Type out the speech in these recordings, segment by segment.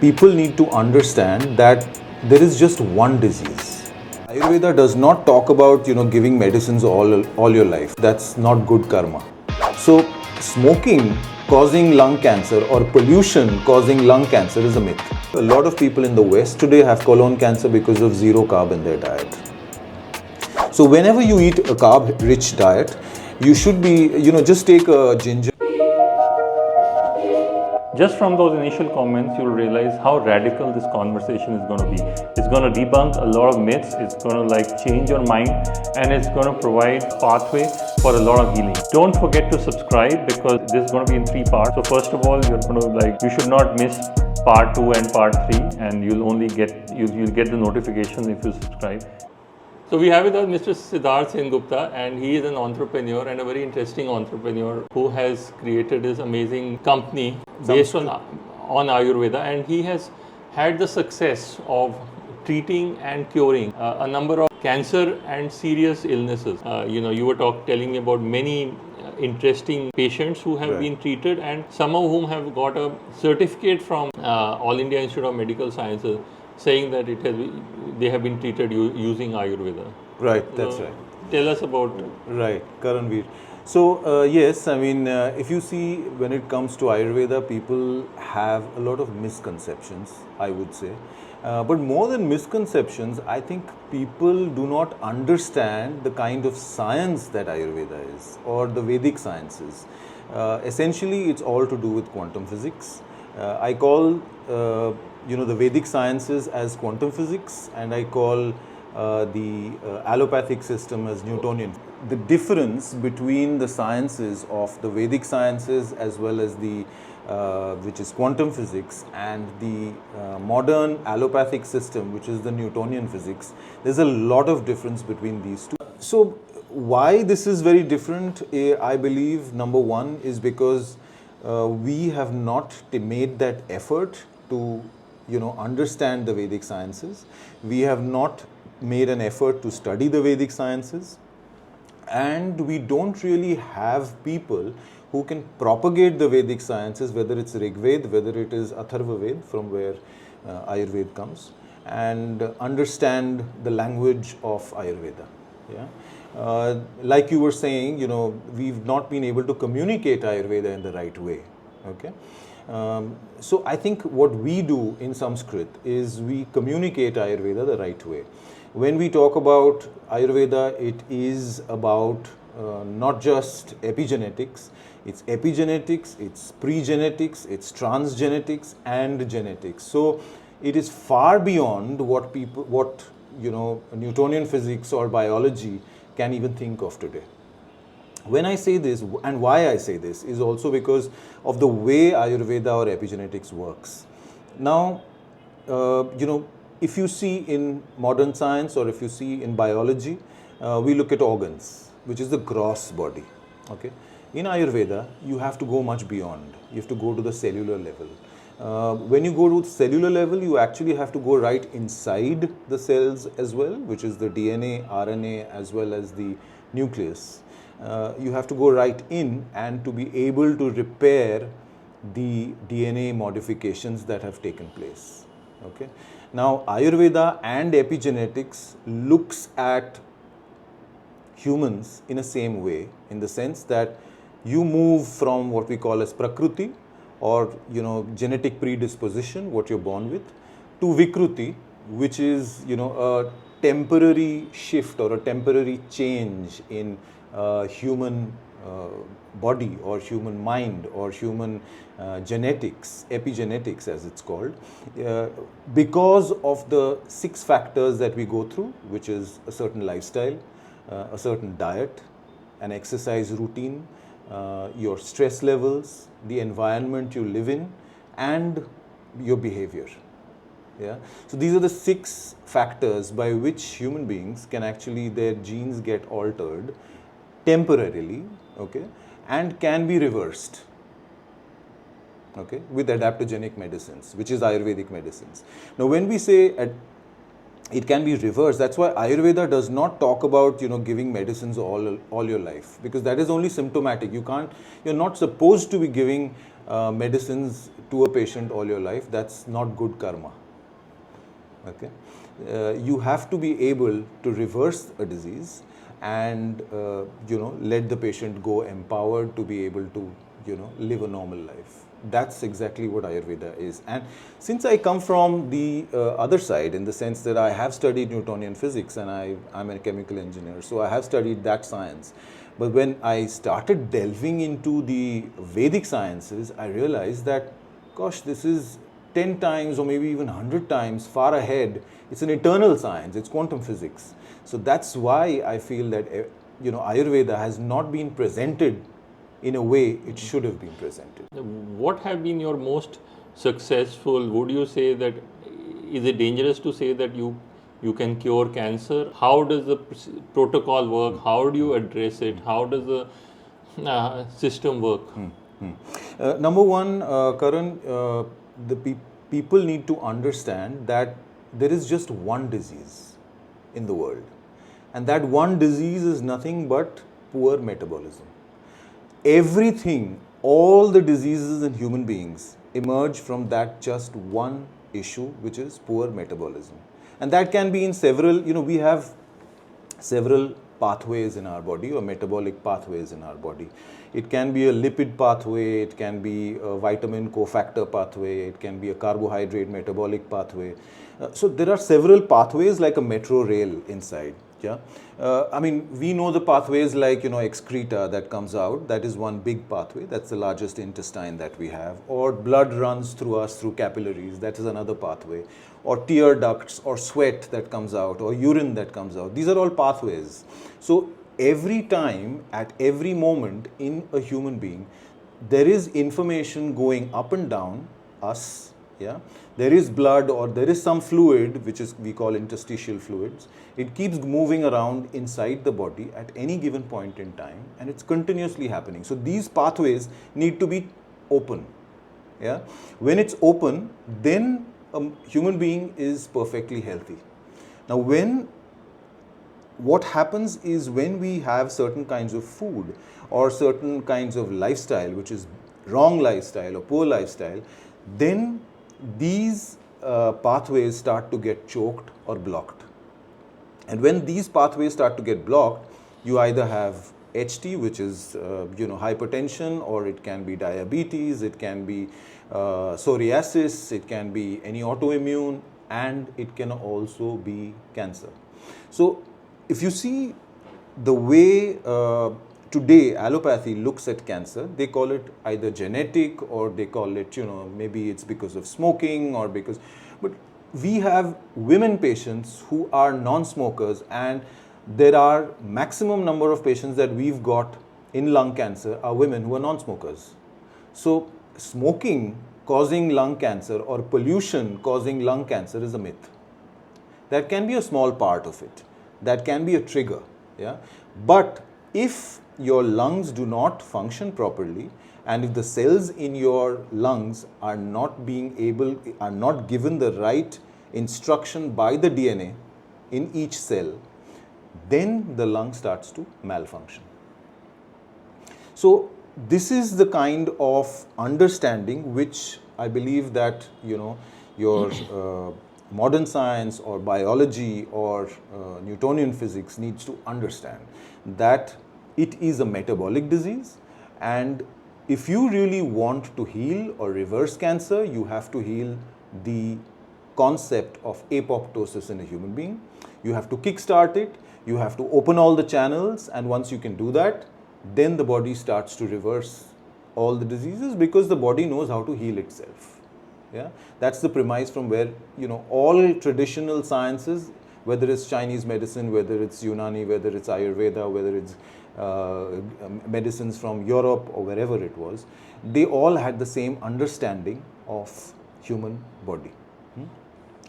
people need to understand that there is just one disease. Ayurveda does not talk about giving medicines all your life. That's not good karma. So smoking causing lung cancer or pollution causing lung cancer is a myth. A lot of people in the West today have colon cancer because of zero carb in their diet. So whenever you eat a carb rich diet, you should be just take a ginger. Just from those initial comments, you'll realize how radical this conversation is going to be. It's going to debunk a lot of myths, it's going to change your mind, and it's going to provide a pathway for a lot of healing. Don't forget to subscribe because this is going to be in 3 parts. So first of all, you're going to you should not miss part 2 and part 3, and you'll get the notifications if you subscribe. So we have with us Mr. Siddhartha Sengupta, and he is an entrepreneur and a very interesting entrepreneur who has created this amazing company based on Ayurveda, and he has had the success of treating and curing a number of cancer and serious illnesses. You were telling me about many interesting patients who have been treated, and some of whom have got a certificate from All India Institute of Medical Sciences saying that they have been treated using Ayurveda. Right, that's right. Tell us about... Right, Karanveer. So, yes, if you see, when it comes to Ayurveda, people have a lot of misconceptions, I would say. But more than misconceptions, I think people do not understand the kind of science that Ayurveda is, or the Vedic sciences. Essentially, it's all to do with quantum physics. I call the Vedic sciences as quantum physics, and I call the allopathic system as Newtonian. The difference between the sciences of the Vedic sciences as well as the which is quantum physics, and the modern allopathic system, which is the Newtonian physics, there's a lot of difference between these two. So why this is very different, I believe number one is because we have not made that effort to understand the Vedic sciences. We have not made an effort to study the Vedic sciences, and we don't really have people who can propagate the Vedic sciences, whether it's Rigved, whether it is Atharvaved, from where Ayurveda comes, and understand the language of Ayurveda. Yeah? Like you were saying, we've not been able to communicate Ayurveda in the right way. Okay. So I think what we do in Samskrt is we communicate Ayurveda the right way. When we talk about Ayurveda, it is about not just epigenetics, it's pre-genetics, it's transgenetics and genetics. So it is far beyond what Newtonian physics or biology can even think of today. When I say this, and why I say this, is also because of the way Ayurveda or epigenetics works. Now, if you see in modern science or if you see in biology, we look at organs, which is the gross body. Okay? In Ayurveda, you have to go much beyond. You have to go to the cellular level. When you go to the cellular level, you actually have to go right inside the cells as well, which is the DNA, RNA, as well as the nucleus. You have to go right in and to be able to repair the DNA modifications that have taken place. Okay? Now, Ayurveda and epigenetics looks at humans in a same way, in the sense that you move from what we call as Prakruti, or genetic predisposition, what you're born with, to Vikruti, which is a temporary shift or a temporary change in human body or human mind or human genetics, epigenetics as it's called, because of the 6 factors that we go through, which is a certain lifestyle, a certain diet, an exercise routine, your stress levels, the environment you live in, and your behavior. Yeah? So these are the 6 factors by which human beings can actually, their genes get altered temporarily, okay, and can be reversed, okay, with adaptogenic medicines, which is Ayurvedic medicines. Now, when we say it can be reversed, that's why Ayurveda does not talk about giving medicines all your life, because that is only symptomatic. You're not supposed to be giving medicines to a patient all your life, that's not good karma. Okay, you have to be able to reverse a disease and let the patient go empowered to be able to live a normal life. That's exactly what Ayurveda is. And since I come from the other side, in the sense that I have studied Newtonian physics and I'm a chemical engineer, so I have studied that science. But when I started delving into the Vedic sciences, I realized that, gosh, this is 10 times or maybe even 100 times far ahead. It's an eternal science, it's quantum physics. So that's why I feel that Ayurveda has not been presented in a way it should have been presented. What have been your most successful? Would you say that, is it dangerous to say that you can cure cancer? How does the protocol work? How do you address it? How does the system work? Number one, Karan, people need to understand that there is just one disease in the world, and that one disease is nothing but poor metabolism. Everything, all the diseases in human beings emerge from that just one issue, which is poor metabolism. And that can be in several, we have several pathways in our body, or metabolic pathways in our body. It can be a lipid pathway, it can be a vitamin cofactor pathway, it can be a carbohydrate metabolic pathway. So there are several pathways like a metro rail inside. Yeah, we know the pathways like excreta that comes out. That is one big pathway. That's the largest intestine that we have. Or blood runs through us through capillaries. That is another pathway. Or tear ducts, or sweat that comes out, or urine that comes out. These are all pathways. So every time, at every moment in a human being, there is information going up and down us. Yeah, there is blood or there is some fluid, which is we call interstitial fluids. It keeps moving around inside the body at any given point in time, and it's continuously happening. So these pathways need to be open. Yeah, when it's open, then a human being is perfectly healthy. Now, what happens is when we have certain kinds of food or certain kinds of lifestyle, which is wrong lifestyle or poor lifestyle, then these pathways start to get choked or blocked. And when these pathways start to get blocked, you either have HT, which is hypertension, or it can be diabetes, it can be psoriasis, it can be any autoimmune, and it can also be cancer. So if you see the way today allopathy looks at cancer, they call it either genetic, or they call it, maybe it's because of smoking, or because, but we have women patients who are non-smokers, and there are maximum number of patients that we've got in lung cancer are women who are non-smokers. So smoking causing lung cancer or pollution causing lung cancer is a myth. That can be a small part of it. That can be a trigger. Yeah? But if your lungs do not function properly, and if the cells in your lungs are not given the right instruction by the DNA in each cell, then the lung starts to malfunction. So this is the kind of understanding which I believe that your modern science or biology or Newtonian physics needs to understand, that it is a metabolic disease, and if you really want to heal or reverse cancer, you have to heal the concept of apoptosis in a human being. You have to kickstart it, you have to open all the channels, and once you can do that, then the body starts to reverse all the diseases, because the body knows how to heal itself. Yeah? That's the premise from where all traditional sciences, whether it's Chinese medicine, whether it's Unani, whether it's Ayurveda, whether it's medicines from Europe or wherever it was, they all had the same understanding of human body.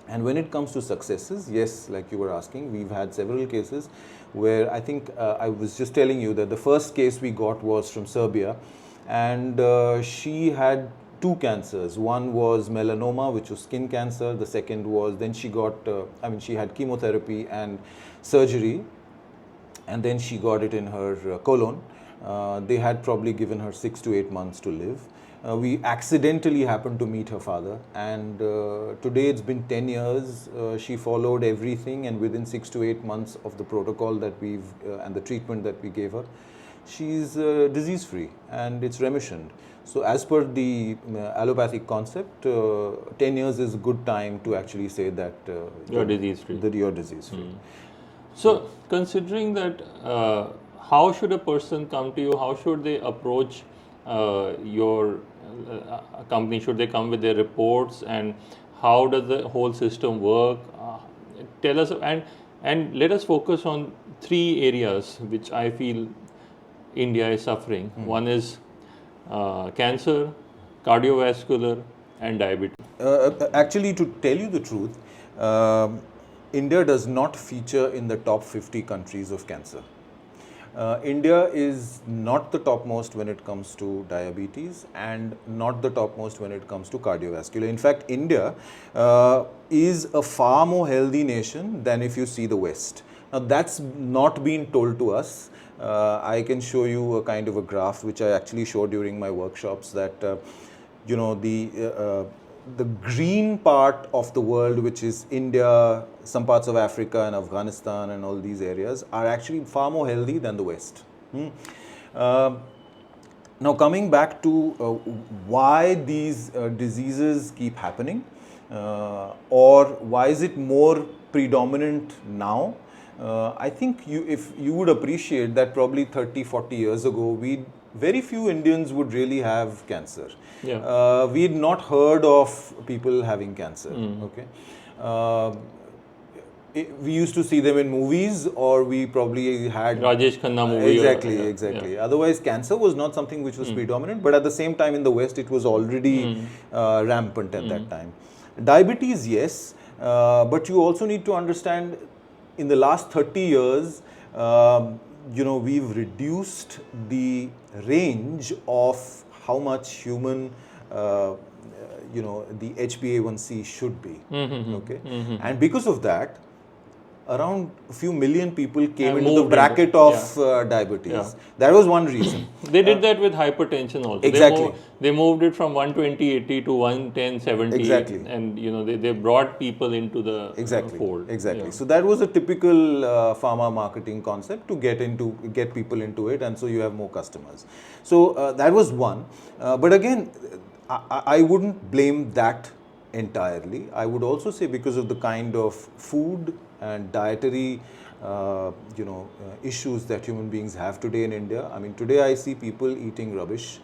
And when it comes to successes, yes, like you were asking, we've had several cases where I think I was just telling you that the first case we got was from Serbia, and she had two cancers. One was melanoma, which was skin cancer. The second was, then she got, she had chemotherapy and surgery, and then she got it in her colon. They had probably given her 6 to 8 months to live. We accidentally happened to meet her father, and today it's been 10 years. She followed everything, and within 6 to 8 months of the protocol that we've and the treatment that we gave her, she's disease free and it's remission. So as per the allopathic concept, 10 years is a good time to actually say that You're disease free. that you're disease free. So, considering that, how should a person come to you? How should they approach your company? Should they come with their reports, and how does the whole system work? Tell us, and let us focus on 3 areas which I feel India is suffering. One is cancer, cardiovascular, and diabetes. Actually, to tell you the truth, India does not feature in the top 50 countries of cancer. India is not the topmost when it comes to diabetes and not the topmost when it comes to cardiovascular. In fact, India is a far more healthy nation than if you see the West. Now, that's not been told to us. I can show you a kind of a graph which I actually show during my workshops, that you know, the green part of the world, which is India, some parts of Africa and Afghanistan and all these areas, are actually far more healthy than the West. Now, coming back to why these diseases keep happening, or why is it more predominant now? I think if you would appreciate that probably 30, 40 years ago, very few Indians would really have cancer. Yeah. We had not heard of people having cancer. Okay. We used to see them in movies, or we probably had Rajesh Khanna movie. Exactly. Yeah. Otherwise, cancer was not something which was predominant, but at the same time in the West, it was already rampant at that time. Diabetes, yes, but you also need to understand, in the last 30 years, you know, we've reduced the range of how much human, you know, the HbA1c should be. Okay, and because of that, around a few million people came into the bracket of diabetes. Yeah. That was one reason. They did that with hypertension also. Exactly. They moved it from 120/80 to 110/70. Exactly. And you know, they brought people into the fold. Exactly. Yeah. So that was a typical pharma marketing concept to get people into it, and so you have more customers. So that was one. But again, I wouldn't blame that entirely. I would also say because of the kind of food and dietary issues that human beings have today in India. I mean, today I see people eating rubbish.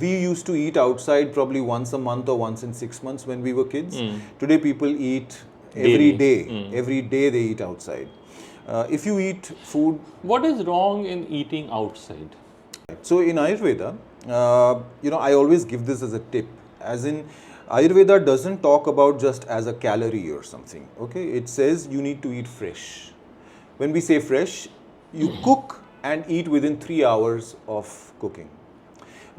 We used to eat outside probably once a month or once in 6 months when we were kids. Today people eat every day. Every day they eat outside. If you eat food... What is wrong in eating outside? So in Ayurveda, I always give this as a tip, as in Ayurveda doesn't talk about just as a calorie or something, okay? It says you need to eat fresh. When we say fresh, you cook and eat within 3 hours of cooking.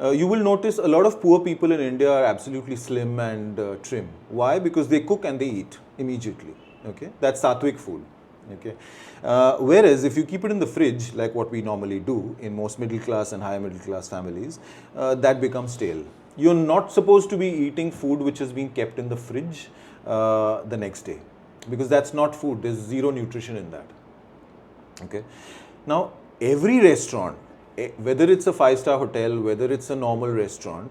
You will notice a lot of poor people in India are absolutely slim and trim. Why? Because they cook and they eat immediately, okay? That's sattvic food, okay? Whereas if you keep it in the fridge, like what we normally do in most middle class and higher middle class families, that becomes stale. You're not supposed to be eating food which has been kept in the fridge the next day, because that's not food. There's zero nutrition in that. Okay. Now, every restaurant, whether it's a 5-star hotel, whether it's a normal restaurant,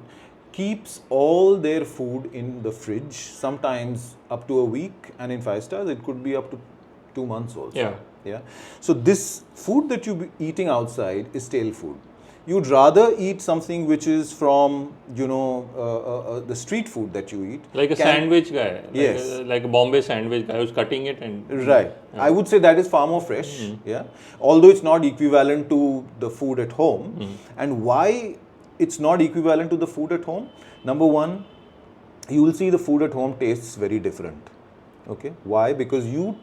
keeps all their food in the fridge, sometimes up to a week, and in 5 stars, it could be up to 2 months also. Yeah. Yeah. So this food that you're eating outside is stale food. You'd rather eat something which is from, the street food that you eat. Like a sandwich guy. Yes. Like a Bombay sandwich guy who's cutting it and... Right. Yeah. I would say that is far more fresh. Yeah. Although it's not equivalent to the food at home. And why it's not equivalent to the food at home? Number one, you will see the food at home tastes very different. Okay. Why? Because you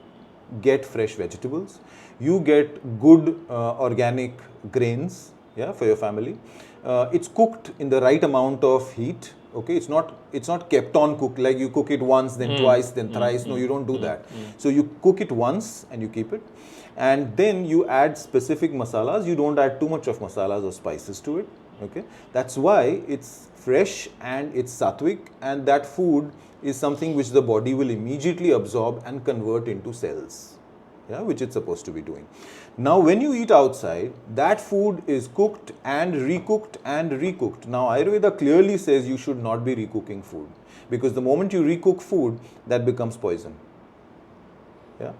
get fresh vegetables. You get good organic grains. Yeah, for your family. It's cooked in the right amount of heat. Okay, it's not kept on cooked, like you cook it once, then twice, then thrice. No, you don't do that. So you cook it once and you keep it, and then you add specific masalas. You don't add too much of masalas or spices to it. Okay, that's why it's fresh and it's sattvic, and that food is something which the body will immediately absorb and convert into cells, yeah, which it's supposed to be doing. Now, when you eat outside, that food is cooked and recooked and recooked. Now, Ayurveda clearly says you should not be recooking food, because the moment you recook food, that becomes poison. Yeah.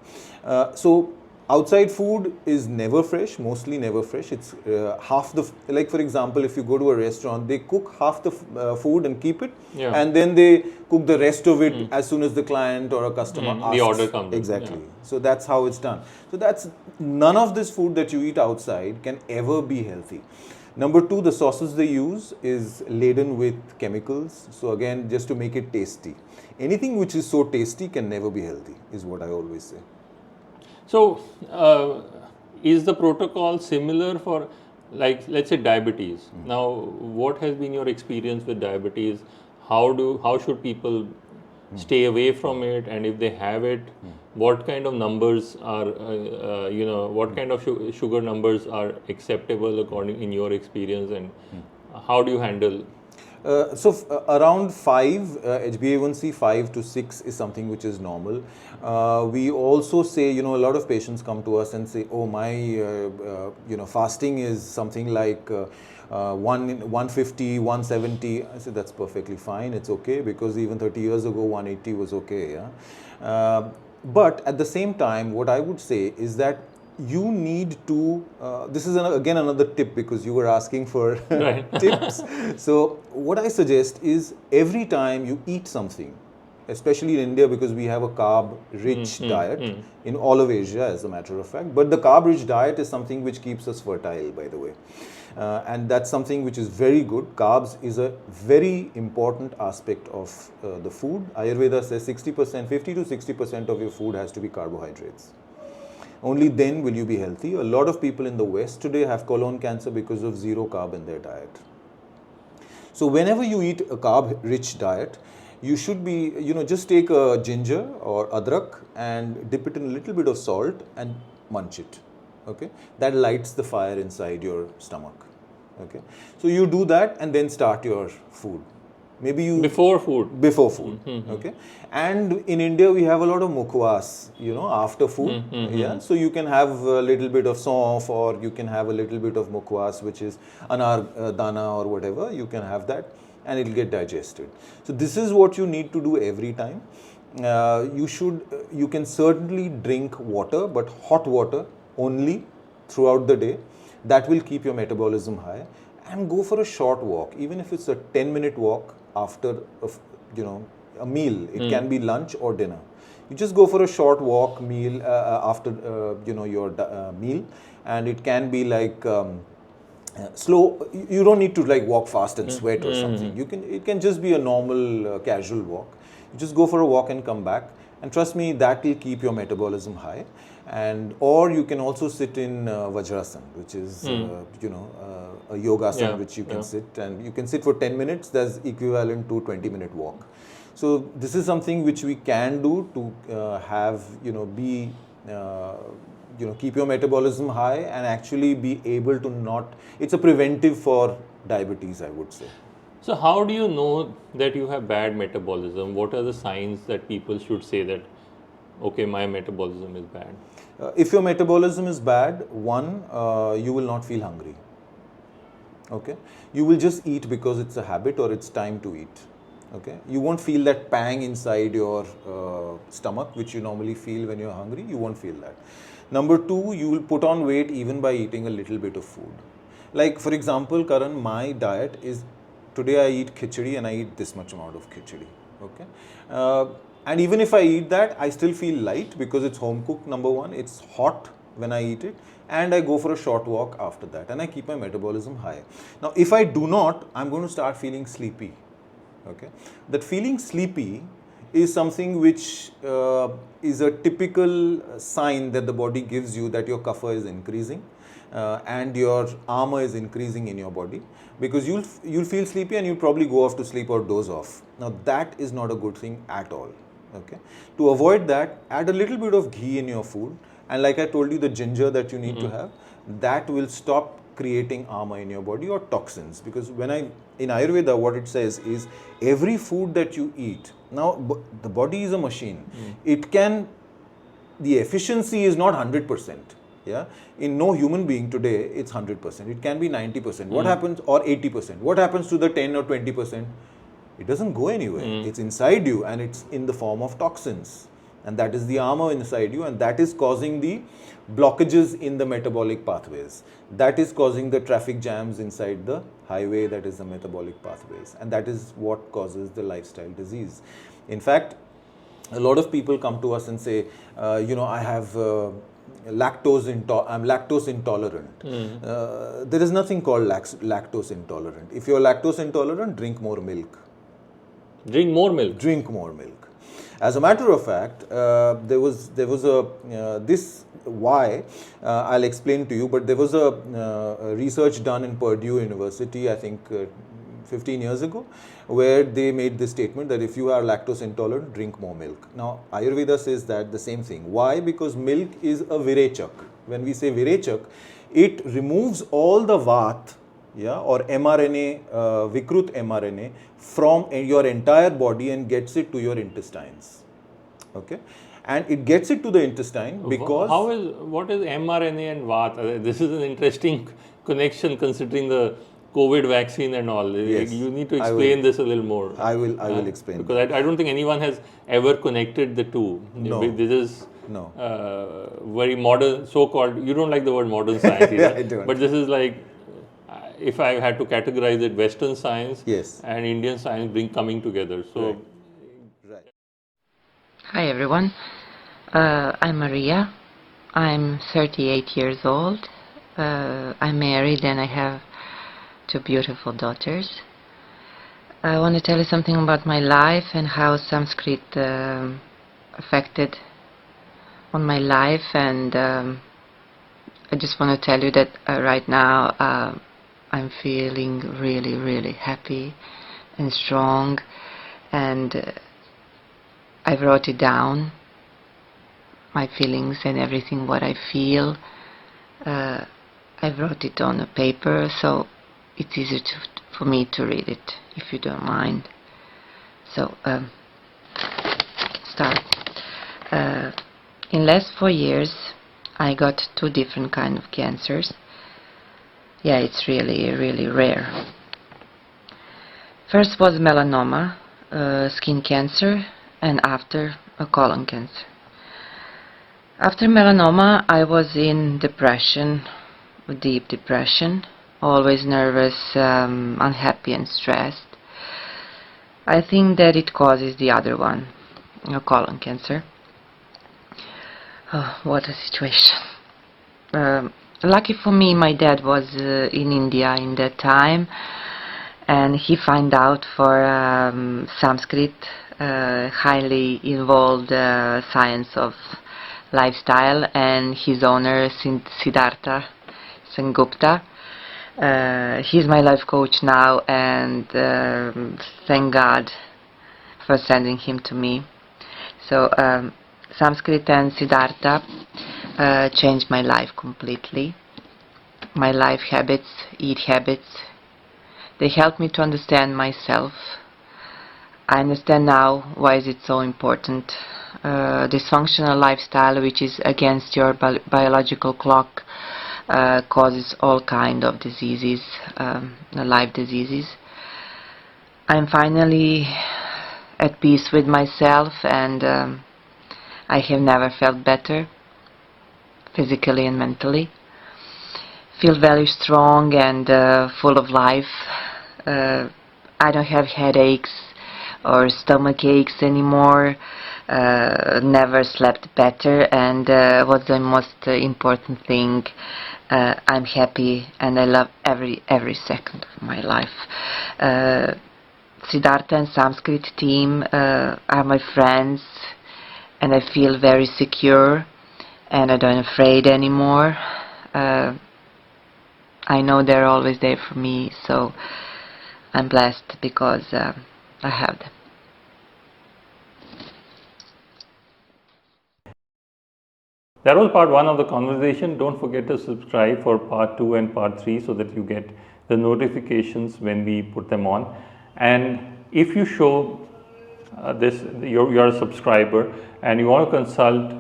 So outside food is never fresh, mostly never fresh. It's half the, like for example, if you go to a restaurant, they cook half the food and keep it, Yeah. and then they cook the rest of it as soon as the client or a customer asks. The order comes in. Exactly. Yeah. So that's how it's done. So that's, none of this food that you eat outside can ever be healthy. Number two, the sauces they use is laden with chemicals. So again, just to make it tasty. Anything which is so tasty can never be healthy, is what I always say. So, is the protocol similar for, like, let's say diabetes? Now, what has been your experience with diabetes? How should people stay away from it? And if they have it, what kind of numbers are, what kind of sugar numbers are acceptable according in your experience, and how do you handle? Around 5, HbA1c 5 to 6 is something which is normal. We also say, a lot of patients come to us and say, oh, my, fasting is something like 150, 170. I said, that's perfectly fine. It's okay, because even 30 years ago, 180 was okay. Yeah. But at the same time, what I would say is that you need to, this is again another tip, because you were asking for tips. So what I suggest is, every time you eat something, especially in India, because we have a carb-rich diet, in all of Asia as a matter of fact, but the carb-rich diet is something which keeps us fertile, by the way. And that's something which is very good. Carbs is a very important aspect of the food. Ayurveda says 60%, 50 to 60% of your food has to be carbohydrates. Only then will you be healthy. A lot of people in the West today have colon cancer because of zero carb in their diet. So whenever you eat a carb-rich diet, you should be, just take a ginger or adrak and dip it in a little bit of salt and munch it. Okay, that lights the fire inside your stomach. Okay, so you do that and then start your food. Maybe you before food. Okay, and in India we have a lot of mukhwas, after food. Yeah, so you can have a little bit of saunf, or you can have a little bit of mukhwas, which is anar dana or whatever. You can have that, and it'll get digested. So this is what you need to do every time. You can certainly drink water, but hot water only throughout the day. That will keep your metabolism high. And go for a short walk, even if it's a 10-minute walk after a meal. It can be lunch or dinner. You just go for a short walk meal after your meal, and it can be like slow. You don't need to like walk fast and sweat or something. It can just be a normal casual walk. You just go for a walk and come back, and trust me, that will keep your metabolism high. And or you can also sit in Vajrasan, which is a yogasana, which you can sit, and you can sit for 10 minutes. That's equivalent to 20-minute walk. So this is something which we can do to have keep your metabolism high and actually be able to not. It's a preventive for diabetes, I would say. So how do you know that you have bad metabolism? What are the signs that people should say that, okay, my metabolism is bad? If your metabolism is bad, one, you will not feel hungry. Okay, you will just eat because it's a habit or it's time to eat. Okay, you won't feel that pang inside your stomach, which you normally feel when you're hungry. You won't feel that. Number two, you will put on weight even by eating a little bit of food. Like for example, Karan, my diet is, today I eat khichdi and I eat this much amount of khichdi. Okay. And even if I eat that, I still feel light because it's home cooked, number one. It's hot when I eat it. And I go for a short walk after that. And I keep my metabolism high. Now, if I do not, I'm going to start feeling sleepy. Okay. That feeling sleepy is something which is a typical sign that the body gives you that your kapha is increasing. And your ama is increasing in your body, because you'll feel sleepy and you'll probably go off to sleep or doze off. Now, that is not a good thing at all. Okay. To avoid that, add a little bit of ghee in your food, and like I told you, the ginger that you need to have, that will stop creating armor in your body or toxins. Because in Ayurveda, what it says is every food that you eat, now the body is a machine. The efficiency is not 100%. Yeah, in no human being today it's 100%. It can be 90%. What happens, or 80%? What happens to the 10 or 20%? It doesn't go anywhere. It's inside you, and it's in the form of toxins, and that is the armor inside you, and that is causing the blockages in the metabolic pathways. That is causing the traffic jams inside the highway, that is the metabolic pathways, and that is what causes the lifestyle disease. In fact, a lot of people come to us and say, I have I'm lactose intolerant. There is nothing called lactose intolerant. If you're lactose intolerant, drink more milk. Drink more milk? Drink more milk. As a matter of fact, there was I'll explain to you, but there was a research done in Purdue University, I think 15 years ago, where they made this statement that if you are lactose intolerant, drink more milk. Now, Ayurveda says that the same thing. Why? Because milk is a virechak. When we say virechak, it removes all the vat, or mRNA, Vikrut mRNA, from your entire body and gets it to your intestines. Okay? And it gets it to the intestine because... What is mRNA and vat? This is an interesting connection considering the COVID vaccine and all. Yes, you need to explain this a little more. I will explain. Because I don't think anyone has ever connected the two. No. This is very modern, so-called, you don't like the word modern science either. I don't. But this is like, if I had to categorize it, Western science and Indian science coming together. So, Right. Hi everyone, I'm Maria. I'm 38 years old. I'm married and I have 2 beautiful daughters. I want to tell you something about my life and how Samskrt affected on my life, and I just want to tell you that right now I'm feeling really, really happy and strong, and I wrote it down, my feelings and everything, what I feel. I wrote it on a paper, so it's easier for me to read it, if you don't mind. So, start. In last 4 years, I got 2 different kind of cancers. Yeah, it's really, really rare. First was melanoma, skin cancer, and after a colon cancer. After melanoma, I was in depression, deep depression, always nervous, unhappy and stressed. I think that it causes the other one, colon cancer. Oh, what a situation. Lucky for me, my dad was in India in that time, and he found out for Samskrt, highly involved science of lifestyle, and his owner, Siddhartha Sengupta. He's my life coach now, and thank God for sending him to me. So Samskrt and Siddhartha changed my life completely. My life habits, eat habits, they helped me to understand myself. I understand now why is it so important. Dysfunctional lifestyle, which is against your biological clock, causes all kind of diseases, life diseases. I'm finally at peace with myself, and I have never felt better, physically and mentally. Feel very strong and full of life. I don't have headaches or stomach aches anymore. Never slept better, and what's the most important thing, I'm happy and I love every second of my life. Siddhartha and Samskrt team are my friends, and I feel very secure and I don't afraid anymore. I know they're always there for me, so I'm blessed because I have them. That was part 1 of the conversation. Don't forget to subscribe for part 2 and part 3 so that you get the notifications when we put them on. And if you show you're a subscriber and you want to consult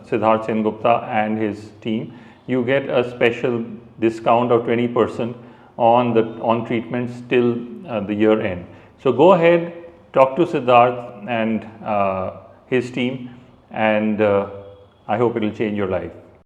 Siddhartha Sengupta and his team, you get a special discount of 20% on treatments till the year end. So go ahead, talk to Siddharth and his team, and I hope it will change your life.